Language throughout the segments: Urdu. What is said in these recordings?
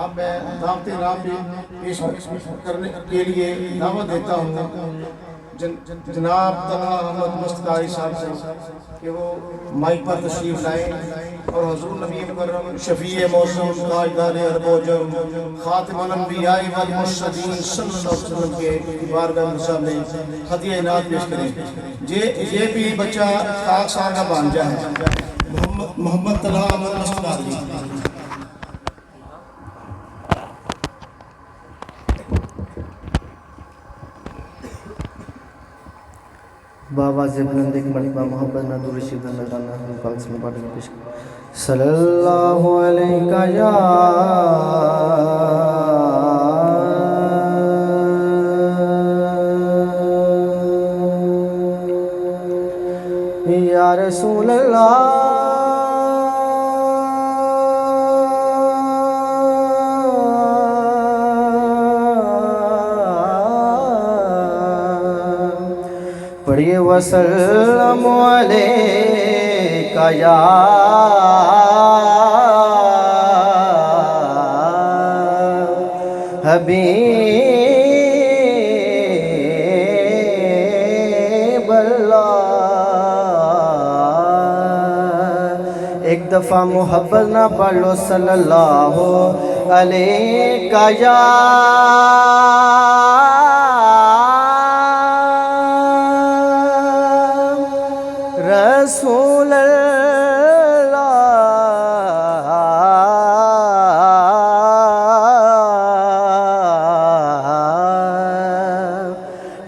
اب میں دعوت راہ بھی پیش کرنے کے لیے دعوت دیتا ہوں جناب طلحہ احمد مصطفی صاحب سے کہ وہ مائک پر تشریف لائیں اور حضور نبی مکرم شفیع موسم تاجدار ارب و عجم خاتم الانبیاء والمرسلین صلی اللہ علیہ وسلم کے بارگاہ میں سامنے ہدیہ عنایت پیش کریں۔ یہ بھی بچہ خاک سار کا بانجا ہے، محمد طلحہ احمد مصطفی۔ بابا سے بلند ایک مرتبہ محبت نہ دور شیف نہ جانا ہم پاک سے پاٹ میں پیش صلی اللہ علیہ یا رسول اللہ پڑھئے وسلم علیکہ یا حبیب اللہ۔ ایک دفعہ محبت نہ پڑھ لو صلی اللہ علیکہ یا رسول اللہ۔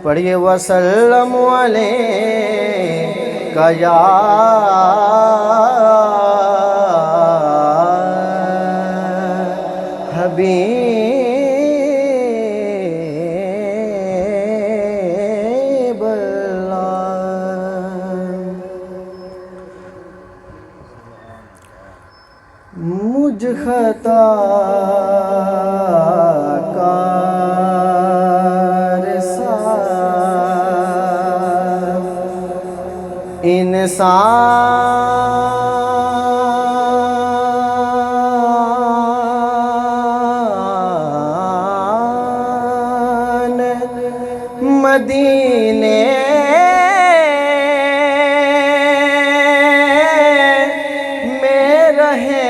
پڑھئے وسلم علیکہ یا حبیب اللہ۔ مجھ خطا کار سا انسان مدینے میں رہے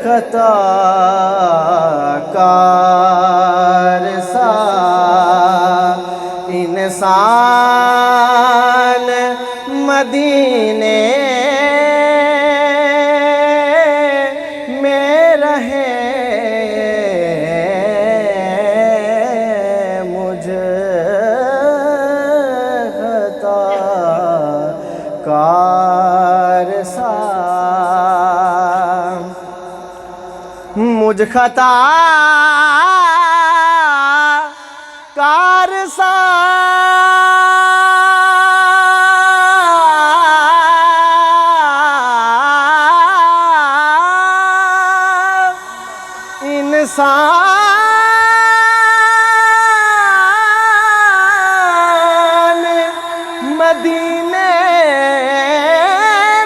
خطا کار سا انسان مدینے میں رہے مجھ خطا کار سا مجھ خطا کار سا انسان مدینے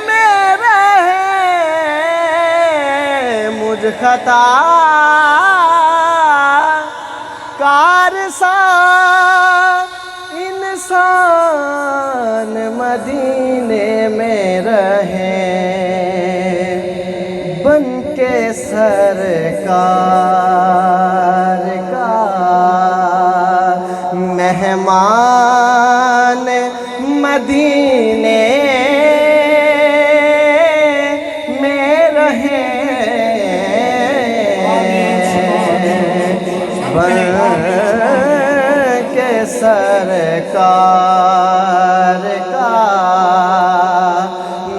میں رہے مجھ خطا کار سا انسان مدینے میں رہے بن کے سرکار کا مہمان مدینے میں رہے بن کے سرکار کا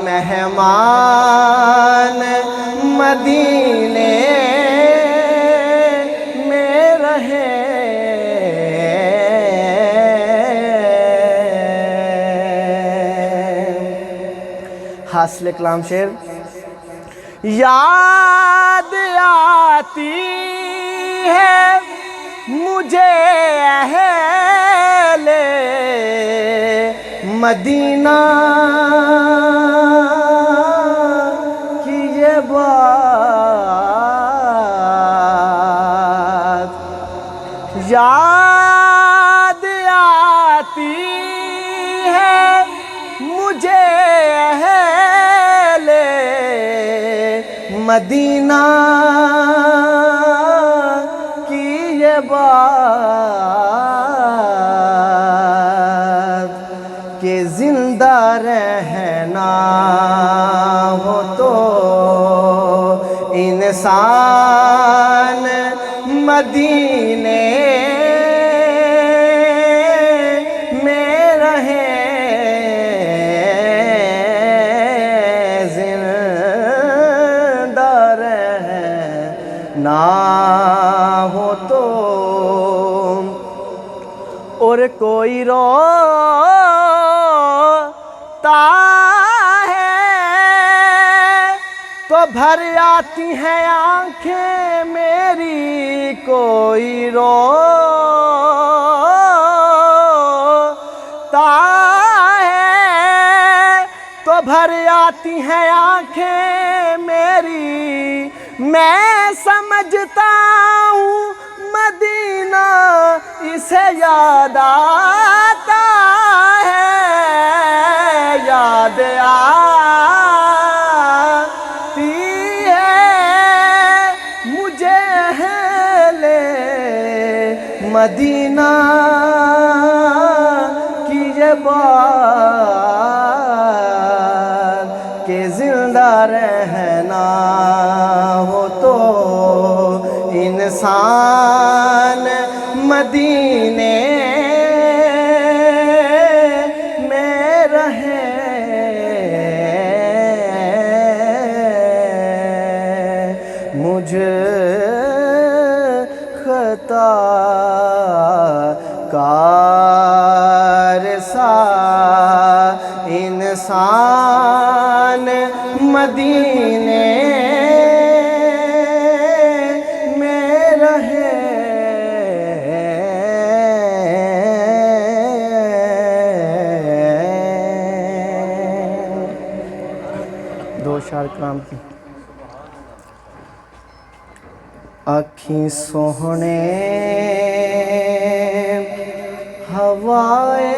مہمان مدینے میں رہے حاصل کلام شعر یاد آتی ہے مجھے اہل مدینہ کی یہ بات یاد آتی ہے مجھے اہل مدینہ کی یہ بات کہ زندہ رہنا ہو تو انسان مدینے میں رہے زندہ رہنا ہو تو اور کوئی روتا ہے تو بھر آتی ہیں آنکھیں میری کوئی روتا ہے تو بھر آتی ہیں آنکھیں میری میں سمجھتا ہوں مدینہ اسے یاد آتا ہے یاد آتی ہے مجھے اہل مدینہ کی یہ بات کہ زندہ رہنا ہو تو انسان مدینے میں رہے مجھ خطا کار سا انسان مدینے دو اشعار کرام کی آنکھیں سوہنے ہوائیں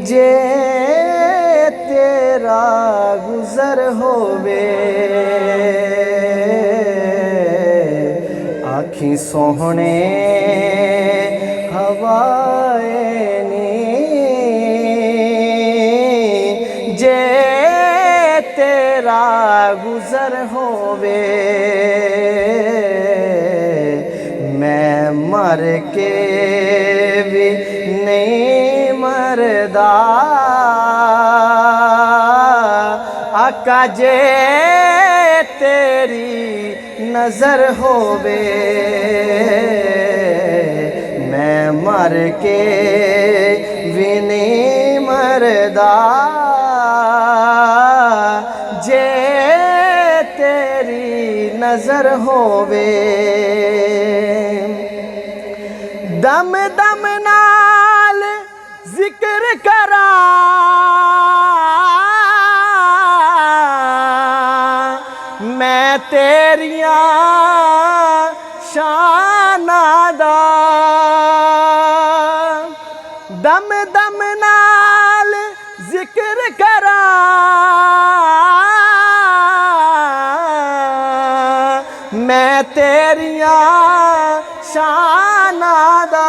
جے تیرا گزر ہووے آنکھیں سوہنے ہوائیں جے تیرا گزر ہووے میں مر کے بھی نہیں مردا آقا جے تیری نظر ہووے میں مر کے بھی نہیں مردا جے تیری نظر ہووے دم دم نال ذکر کرا میں تیریاں شاناں دا دم دم نال ذکر کرا میں تیریاں شاناں دا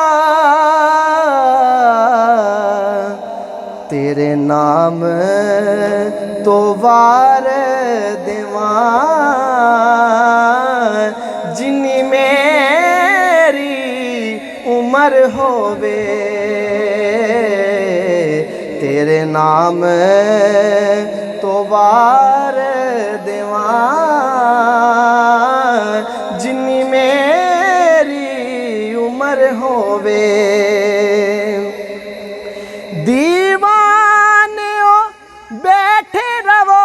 تیرے نام تو وار دیوان جنی میری عمر ہووے تیرے نام تو وار دیوان جنی میری عمر ہووے دیوانیو بیٹھے رو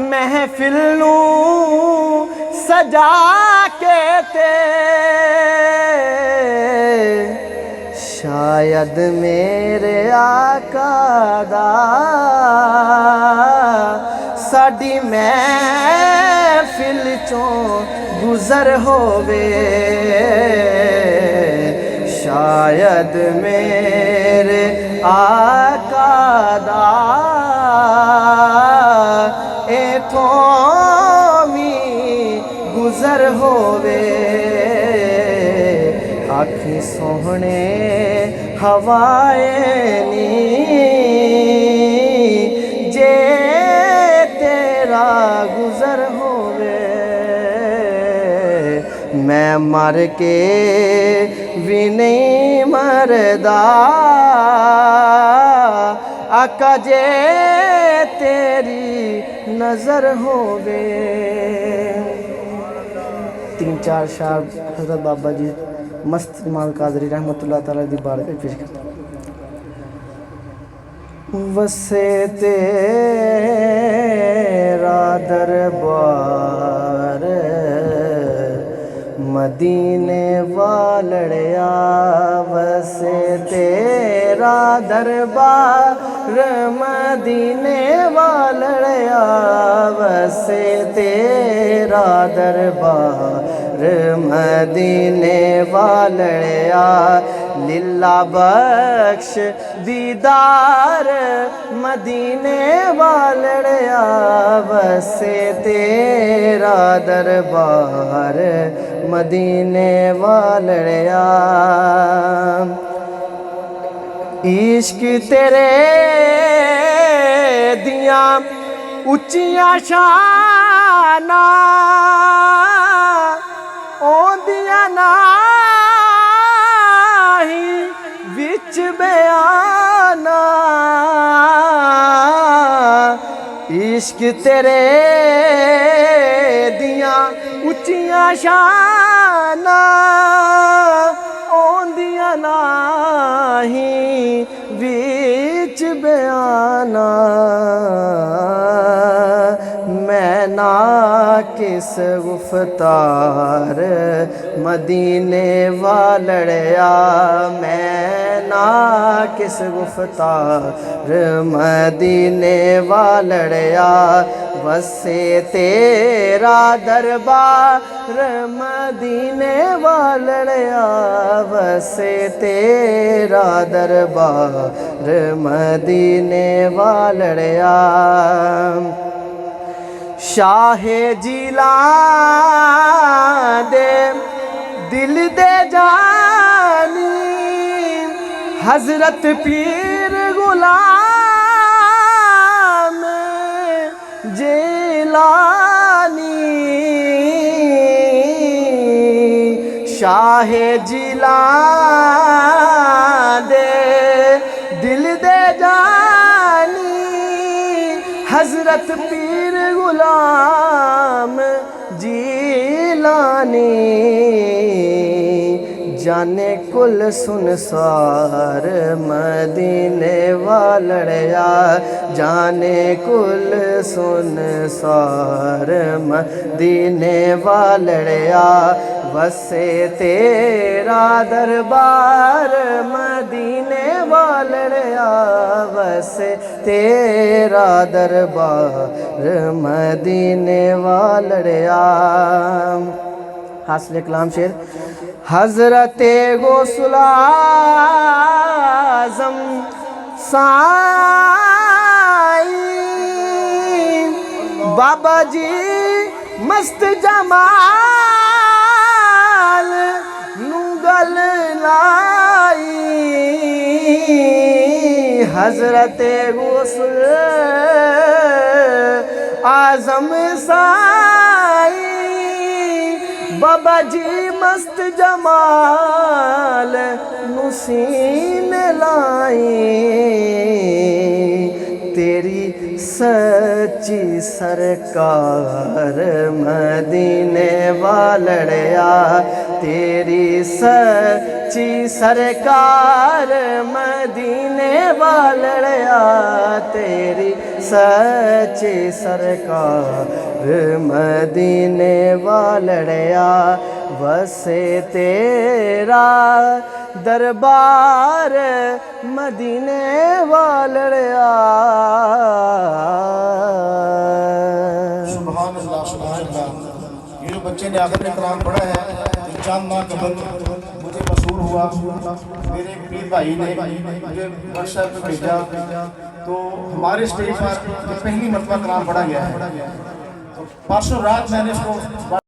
محفل نوں سجا شاید میرے آقا دا ساڈی محفل چوں گزر ہووے شاید میرے آقا دا ایتھوں وی گزر ہووے آکھی سوہنے ہوائے نی جے تیرا گزر ہووے میں مر کے بھی نہیں مردا آقا جے تیری نظر ہووے 3-4 شعر حضرت بابا جی مست امام قادری رحمۃ اللہ تعالیٰ دی بارگاہ میں پیش کرتا وسے تیرا دربار مدینے والڑیا وسے تیرا دربار مدینے والڑیا وسے تیرا دربار مدینے والڑیا للہ بخش دیدار مدینے والڑیا وسے تیرا دربار مدینے والڑیا عشق تیرے دیاں اچیاں شاناں اوندیاں ناہی وچ بیاناں عشق تیرے دیاں اچیاں شاناں اوندیاں ناہی وچ بیاناں میں ناقص گفتار مدینے والڑیا میں ناقص گفتار مدینے والڑیا وسے تیرا دربار مدینے والڑیا وسے تیرا دربار مدینے والڑیا شاہ جیلان دے دل دے جانی حضرت پیر غلام جیلانی شاہ جیلان دے دل دے جانی حضرت پیر غلام جیلانی جانے کل سنسار مدینے والڑیا جانے کل سنسار مدینے والڑیا وسے تیرا دربار مدینے والڑیا وسے تیرا دربار مدینے والڑیا حاصل کلام شعر حضرت غوث اعظم سائیں بابا جی مست جمال نگل لائی حضرت غوث اعظم سائیں بابا جی مست جمال نسین لائی تیری سچی سرکار مدینے والڑیا تیری سچی سرکار مدینے والڑیا تیری سچی سرکار مدینے والڑیا وسے تیرا دربار مدینے والڑیا سبحان اللہ سبحان اللہ. یہ جو بچے نے آخر میں کلام پڑھا ہے چاند ماہ قبل مجھے مصور ہوا، میرے ایک پیر بھائی نے مجھے واٹس ایپ پہ بھیجا، تو ہمارے اسٹیج پر یہ پہلی مرتبہ کلام پڑھا گیا ہے. پرسوں رات میں نے اس کو